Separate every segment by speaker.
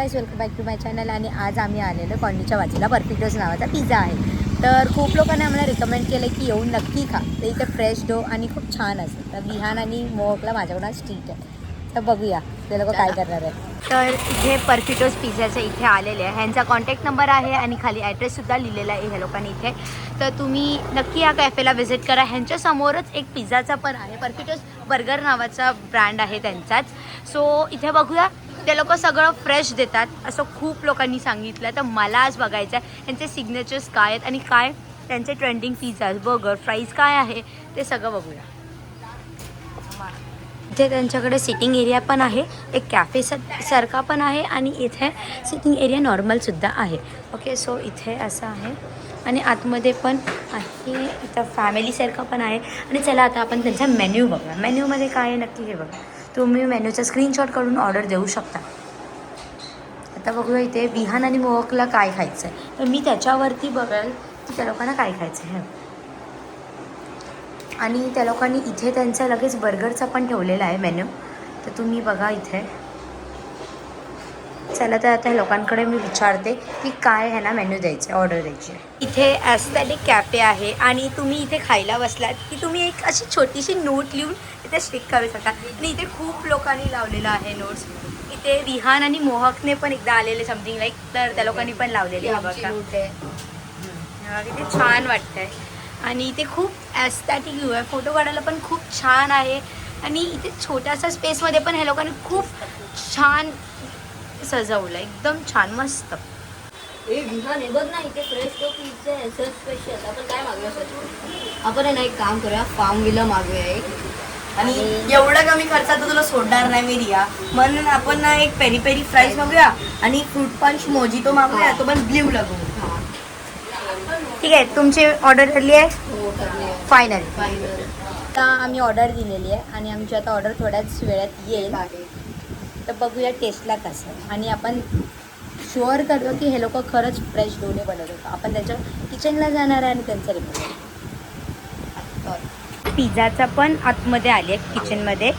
Speaker 1: Welcome back to my channel. आणि आज आम्ही आलेलो कॉलनीच्या बाजूला परफिटोस नावाचा पिझ्झा आहे. तर खूप लोकांनी आम्हाला रिकमेंड केलं की येऊन नक्की खा. तर इथे फ्रेश डो आणि खूप छान असतं. तर विहान आणि मोहकला माझ्याकडून ट्रीट आहे. तर बघूया ते लोक काय करणार आहे. तर इथे परफिटोस पिझ्झाच्या इथे आलेले आहे. ह्यांचा कॉन्टॅक्ट नंबर आहे आणि खाली ॲड्रेससुद्धा लिहिलेला आहे ह्या लोकांनी इथे. तर तुम्ही नक्की या कॅफेला व्हिजिट करा. ह्यांच्यासमोरच एक पिझ्झाचा पण आहे. परफिटोस बर्गर नावाचा ब्रँड आहे त्यांचाच. सो इथे बघूया. ते लोक सगळं फ्रेश देतात असं खूप लोकांनी सांगितलं. तर मला आज बघायचं आहे त्यांचे सिग्नेचर्स काय आहेत आणि काय त्यांचे ट्रेंडिंग पिझ्झा बर्गर फ्राईज काय आहे ते सगळं बघूया. इथे त्यांच्याकडे सिटिंग एरिया पण आहे, एक कॅफे सारखा पण आहे आणि इथे सिटिंग एरिया नॉर्मलसुद्धा आहे. ओके, सो इथे असं आहे आणि आतमध्ये पण आहे. इथं फॅमिलीसारखं पण आहे. आणि चला आता आपण त्यांचा मेन्यू बघूया. मेन्यूमध्ये काय आहे नक्की हे बघा. तुम्ही मेन्यूचा स्क्रीनशॉट काढून ऑर्डर देऊ शकता. आता बघूया इथे विहान आणि मोहकला काय खायचं आहे. तर मी त्याच्यावरती बघेल की त्या लोकांना काय खायचं आहे. आणि त्या लोकांनी इथे त्यांचा लगेच बर्गरचा पण ठेवलेला आहे मेन्यू. तर तुम्ही बघा इथे. चला तर आता लोकांकडे मी विचारते की काय ह्यांना मेन्यू द्यायचं आहे, ऑर्डर द्यायची आहे. इथे ॲस्थेटिक कॅफे आहे आणि तुम्ही इथे खायला बसलात की तुम्ही एक अशी छोटीशी नोट लिहून इथे स्टिक करू शकता. आणि इथे खूप लोकांनी लावलेलं आहे नोट्स. इथे विहान आणि मोहकने पण एकदा आलेले समथिंग लाईक, तर त्या लोकांनी पण लावलेले आहे बघा. इथे छान वाटतंय आणि इथे खूप ॲस्थेटिक व्ह्यू आहे. फोटो काढायला पण खूप छान आहे. आणि इथे छोट्याशा स्पेसमध्ये पण ह्या लोकांनी खूप छान सजवलं, एकदम छान मस्त.
Speaker 2: बघ ना इथे फ्रेश पिझ्झा आहे सर स्पेशल. आपण काय मागूया सर? आपण आहे ना एक काम करूया, फार्म विला मागूया एक.
Speaker 3: आणि एवढं कमी खर्चात तुला सोडणार नाही मी रिया. म्हणून आपण ना एक पेरी पेरी फ्राईज मागूया आणि फ्रूट पंच मोजितो मागूया, तो पण ब्ल्यू लागू.
Speaker 1: ठीक आहे, तुमची ऑर्डर ठरली आहे
Speaker 2: हो करणे
Speaker 1: फायनल.
Speaker 2: फायनल.
Speaker 1: आता आम्ही ऑर्डर दिलेली आहे आणि आमची आता ऑर्डर थोड्याच वेळात येईल. तर बघूया टेस्टला कसं. आणि आपण शुअर करतो की हे लोक खरंच फ्रेश डोने बनवत होतं. आपण त्यांच्या किचनला जाणार आहे आणि त्यांचं रिपोर्ट. पिझ्झाचा पण आतमध्ये आले किचनमध्ये.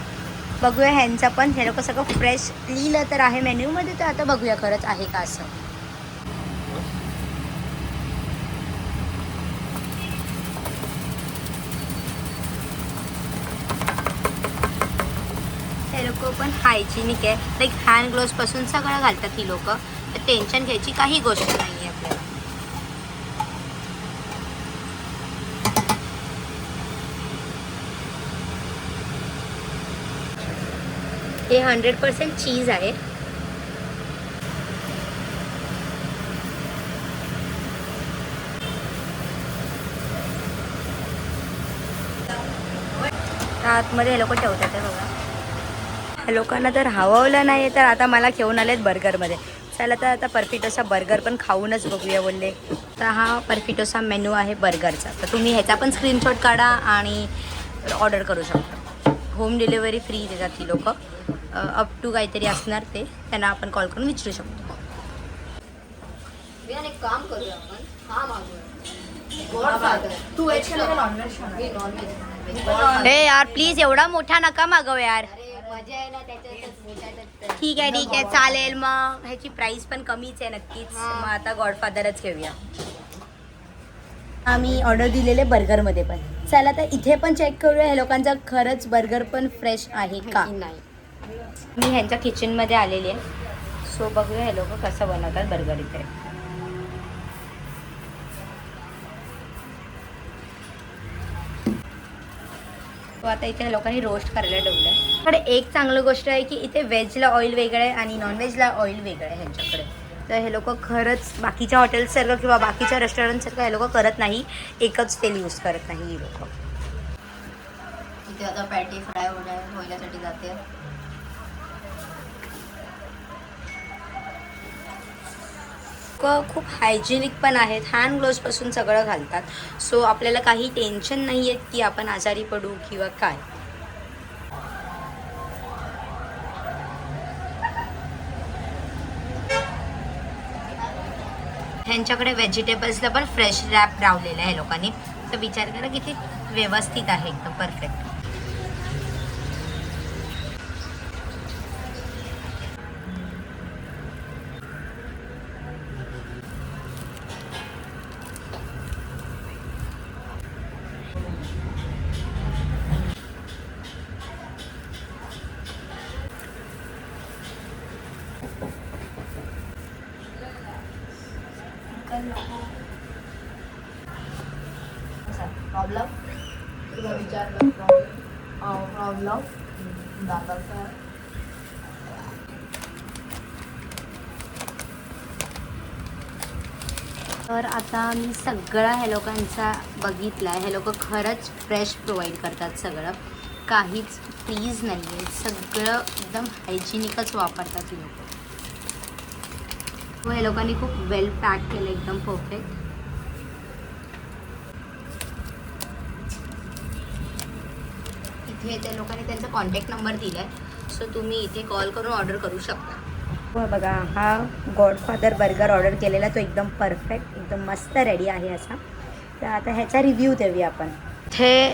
Speaker 1: बघूया ह्यांचा पण. हे लोक सगळं फ्रेश लिहिलं तर आहे मेन्यूमध्ये. तर आता बघूया खरंच आहे का असं. हे लोक पण हायजिनिक आहे. लाईक हँड ग्लोव्सपासून सगळं घालतात ही लोक. तर टेन्शन घ्यायची काही गोष्ट नाही आहे आपल्याला. हे 100% चीज आहे. आतमध्ये हे लोक ठेवतात आहे बघा. ह्या लोकांना तर हववलं नाही तर आता मला घेऊन आलेत बर्गरमध्ये. चला तर आता परफिटोसा बर्गर पण खाऊनच बघूया बोलले. तर हा परफिटोसा मेनू आहे बर्गरचा. तर तुम्ही ह्याचा पण स्क्रीनशॉट काढा आणि ऑर्डर करू शकता. होम डिलिव्हरी फ्री देतात ती लोक. अप टू काहीतरी असणार ते, त्यांना आपण कॉल करून विचारू शकतो.
Speaker 2: एक काम करूया आपण हा मागूया.
Speaker 3: तू व्हेज खाणार का नॉनव्हेज खाणार?
Speaker 1: हे यार प्लीज एवढा मोठा नका मागव यार.
Speaker 2: मजा आहे ना त्याच्यातच.
Speaker 1: ठीक आहे चालेल. मग ह्याची प्राईस पण कमीच आहे नक्कीच. मग आता गॉडफादरच घेऊया. आम्ही ऑर्डर दिलेले बर्गरमध्ये पण. चला तर इथे पण चेक करूया ह्या लोकांचा खरंच बर्गर पण फ्रेश आहे का.
Speaker 2: नाही
Speaker 1: मी ह्यांच्या किचनमध्ये आलेली आहे. सो बघूया हे लोक कसं बनवतात बर्गर इथे. तो आता इथे लोकांनी रोस्ट करायला ठेवलं आहे. पण एक चांगलं गोष्ट आहे की इथे व्हेजला ऑइल वेगळं आहे आणि नॉनव्हेजला ऑइल वेगळं आहे ह्यांच्याकडे. तर हे लोक खरंच बाकीच्या हॉटेल्ससारखं किंवा बाकीच्या रेस्टॉरंटसारखं हे लोक करत नाही. एकच तेल यूज करत नाही ही लोक.
Speaker 2: इथे आता पॅटी फ्राय होण्यासाठी जाते.
Speaker 1: खूप हायजिनिक पण आहेत. हँड ग्लोव्सपासून सगळं घालतात. सो आपल्याला काही टेन्शन नाही आहे की आपण आजारी पडू किंवा काय. ह्यांच्याकडे व्हेजिटेबल्सला पण फ्रेश रॅप लावलेलं आहे लोकांनी. तर विचार करा किती व्यवस्थित आहे, एकदम परफेक्ट.
Speaker 3: प्रॉब्लेम
Speaker 2: तुला विचारलं प्रॉब्लेम
Speaker 3: प्रॉब्लेम दादाचा
Speaker 1: तर आता मी सगळा ह्या लोकांचा बघितला आहे. हे लोक खरंच फ्रेश प्रोव्हाइड करतात सगळं, काहीच फ्रीज नाही आहे, सगळं एकदम हायजिनिकच वापरतात लोक. व हे लोकांनी खूप वेल पॅक केलं, एकदम परफेक्ट. इथे त्या लोकांनी त्यांचा कॉन्टॅक्ट नंबर दिला आहे, सो तुम्ही इथे कॉल करून ऑर्डर करू शकता. हो बघा, हा गॉडफादर बर्गर ऑर्डर केलेला, तो एकदम परफेक्ट, एकदम मस्त रेडी आहे असा. तर आता ह्याचा रिव्ह्यू देऊया आपण. हे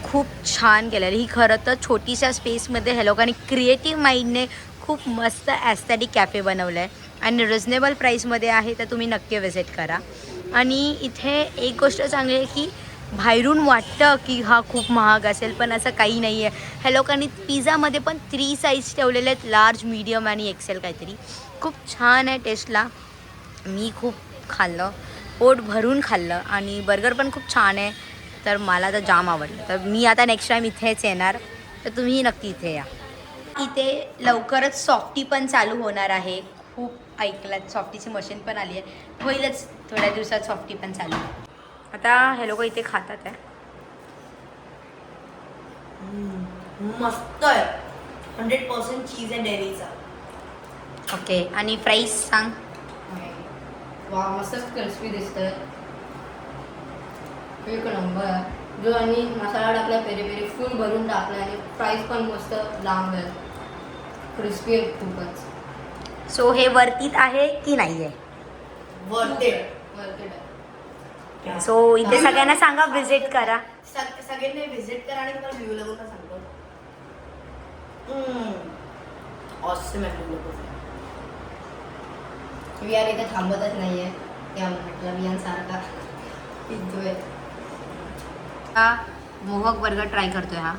Speaker 1: खूप छान केलेलं. ही खरं तर छोटीशा स्पेसमध्ये ह्या लोकांनी क्रिएटिव्ह माइंडने खूप मस्त ॲस्थेटिक कॅफे बनवलं आहे आणि रिजनेबल प्राईसमध्ये आहे, तर तुम्ही नक्की विजिट करा. आणि इथे एक गोष्ट चांगली आहे की बाहेरून वाटतं की हा खूप महाग असेल, पण असं काही नाही आहे. ह्या लोकांनी पिझ्झामध्ये पण 3 साईज ठेवलेले आहेत, लार्ज, मीडियम आणि एक्सेल काहीतरी. खूप छान आहे टेस्टला. मी खूप खाल्लं, पोट भरून खाल्लं आणि बर्गर पण खूप छान आहे. तर मला तर जाम आवडलं. तर मी आता नेक्स्ट टाईम इथेच येणार, तर तुम्ही नक्की इथे या. इथे लवकरच सॉफ्टी पण चालू होणार आहे. खूप ऐकलं, सॉफ्टीची मशीन पण आली आहे, होईलच थोड्या दिवसात सॉफ्टी पण चालू. आता हे लोक इथे खातात आहे.
Speaker 3: मस्त आहे. 100% चीज आहे डेअरीचा.
Speaker 1: ओके, आणि प्राईस सांग.
Speaker 2: वा, मस्तच क्रिस्पी दिसतंय. एक नंबर. जो आणि मसाला टाकला, पेरी पेरी फुल भरून टाकला आणि प्राईस पण मस्त लांब आहे, क्रिस्पी आहे खूपच.
Speaker 1: सो हे वर्थ आहे की नाही आहे?
Speaker 3: Worth it.
Speaker 1: सो इथे सगळ्यांना सांगा विजिट करा.
Speaker 3: सगळ्यांनी विजिट करा आणि तुम्हाला व्ह्यू लागून सांगतो. ऑसम आहे व्ह्यू लागून.
Speaker 2: विहान इथे थांबतच नाहीये, त्या म्हटलं विहानसारखा पिझ्झोय.
Speaker 1: हा मोहक बर्गर ट्राय करतोय. हा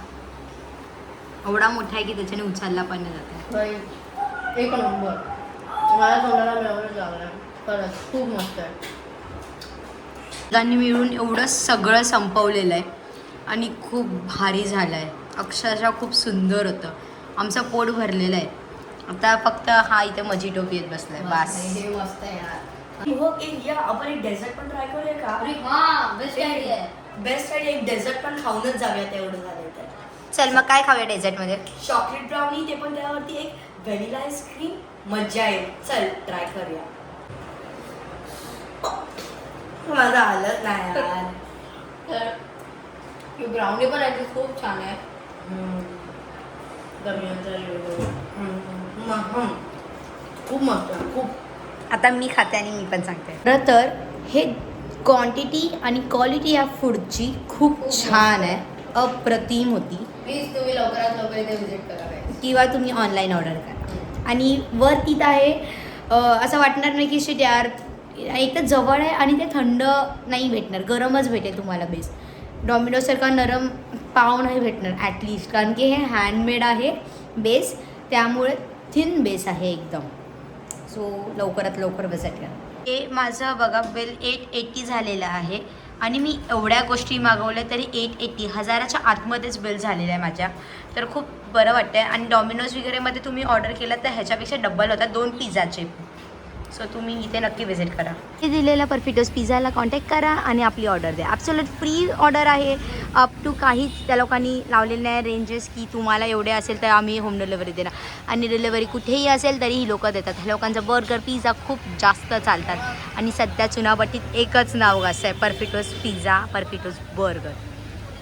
Speaker 1: एवढा मोठा आहे की त्याच्याने उचलला पण नाही जात आहे.
Speaker 2: एक नंबर. मला तोंडाला मिळवलं लागलं, खरंच खूप मस्त आहे.
Speaker 1: त्यांनी मिळून एवढं सगळं संपवलेलं आहे आणि खूप भारी झालं आहे. अक्षरशः खूप सुंदर होतं. आमचं पोट भरलेलं आहे. आता फक्त हा इथे मजिटो पित बसलाय बस.
Speaker 2: हे मस्त आहे यार.
Speaker 3: मग एक या आपण एक डेझर्ट पण ट्राय करूया का?
Speaker 2: अरे हां, बेस्ट आयडिया आहे.
Speaker 3: बेस्ट आहे. एक डेझर्ट पण खाऊनच जाऊया तेवढं झालं तर.
Speaker 1: चल मग काय खाऊया डेझर्टमध्ये?
Speaker 3: चॉकलेट ब्राउनी, ते पण त्यावरती एक व्हॅनिला आईस्क्रीम. मज्जा येईल. चल ट्राय करूया. माझं आलं नाही यार.
Speaker 2: तर ब्राउनी पण आहे, खूप छान आहे. खूप मस्त आहे, खूप.
Speaker 1: आता मी खाते आणि मी पण सांगते. खरं तर हे क्वांटिटी आणि क्वालिटी या फूडची खूप छान आहे, अप्रतिम होती.
Speaker 2: प्लीज तुम्ही लवकरात लवकर इथे व्हिजिट करा
Speaker 1: किंवा तुम्ही ऑनलाईन ऑर्डर करा. आणि वर्थ इट आहे. असं वाटणार नाही की शिट यार, एक तर जवळ आहे आणि ते थंड नाही भेटणार, गरमच भेटेल तुम्हाला बेस. डॉमिनोजसारखा नरम पाव नाही भेटणार ॲटलिस्ट, कारण की हे हँडमेड आहे बेस, त्यामुळे थिन बेस आहे एकदम. सो लवकरात लवकर विजिट करा. हे माझं बघा बिल 880 झालेलं आहे आणि मी एवढ्या गोष्टी मागवल्या तरी 880, 1000च्या आतमध्येच बिल झालेलं आहे माझ्या. तर खूप बरं वाटतं आहे. आणि डॉमिनोज वगैरेमध्ये तुम्ही ऑर्डर केलं तर ह्याच्यापेक्षा डबल होतात 2 पिझ्झाचे. सो तुम्ही इथे नक्की विजिट करा. ते दिलेल्या परफिटोज पिझ्झाला कॉन्टॅक्ट करा आणि आपली ऑर्डर द्या. ॲब्सोल्यूट फ्री ऑर्डर आहे. अप टू काहीच त्या लोकांनी लावलेले नाही रेंजेस की तुम्हाला एवढे असेल तर आम्ही होम डिलिव्हरी देणार, आणि डिलिव्हरी कुठेही असेल तरी ही लोकं देतात. ह्या लोकांचं बर्गर पिझ्झा खूप जास्त चालतात आणि सध्या चुनाभट्टीत एकच नाव असं आहे, परफिटोज पिझ्झा, परफिटोज बर्गर.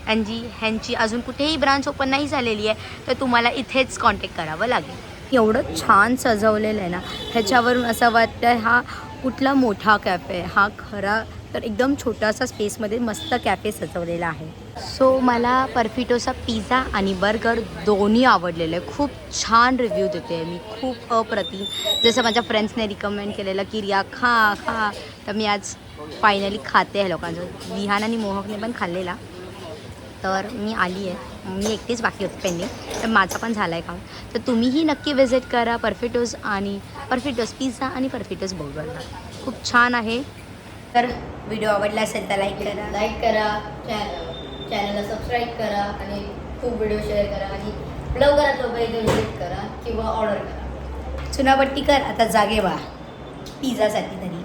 Speaker 1: आणि ह्यांची अजून कुठेही ब्रांच ओपन नाही झालेली आहे, तर तुम्हाला इथेच कॉन्टॅक्ट करावं लागेल. एवढं छान सजवलेलं आहे ना, ह्याच्यावरून असं वाटतं हा कुठला मोठा कॅफे. हा खरा तर एकदम छोटासा स्पेसमध्ये मस्त कॅफे सजवलेला आहे. सो मला परफिटोचा पिझ्झा आणि बर्गर दोन्ही आवडलेलं आहे. खूप छान रिव्ह्यू देते मी, खूप अप्रतिम. जसं माझ्या फ्रेंड्सने रिकमेंड केलेलं की रिया खा खा, तर मी आज फायनली खाते आहे लोकांचं. विहान आणि मोहकने पण खाल्लेला, तर मी आली आहे. मी एकटीच बाकी होते पेंडिंग, तर माझा पण झाला आहे काम. तर तुम्हीही नक्की विजिट करा परफिटोज आणि परफिटोज पिझ्झा आणि परफिटोज बर्गरला. खूप छान आहे. तर व्हिडिओ आवडला असेल तर लाईक करा.
Speaker 2: लाईक करा, चॅनलला सबस्क्राईब करा आणि खूप व्हिडिओ शेअर करा आणि लवकरात लवकर इथे व्हिजिट करा किंवा ऑर्डर करा.
Speaker 1: चुनापट्टी कर आता जागे व्हा पिझ्झासाठी तरी.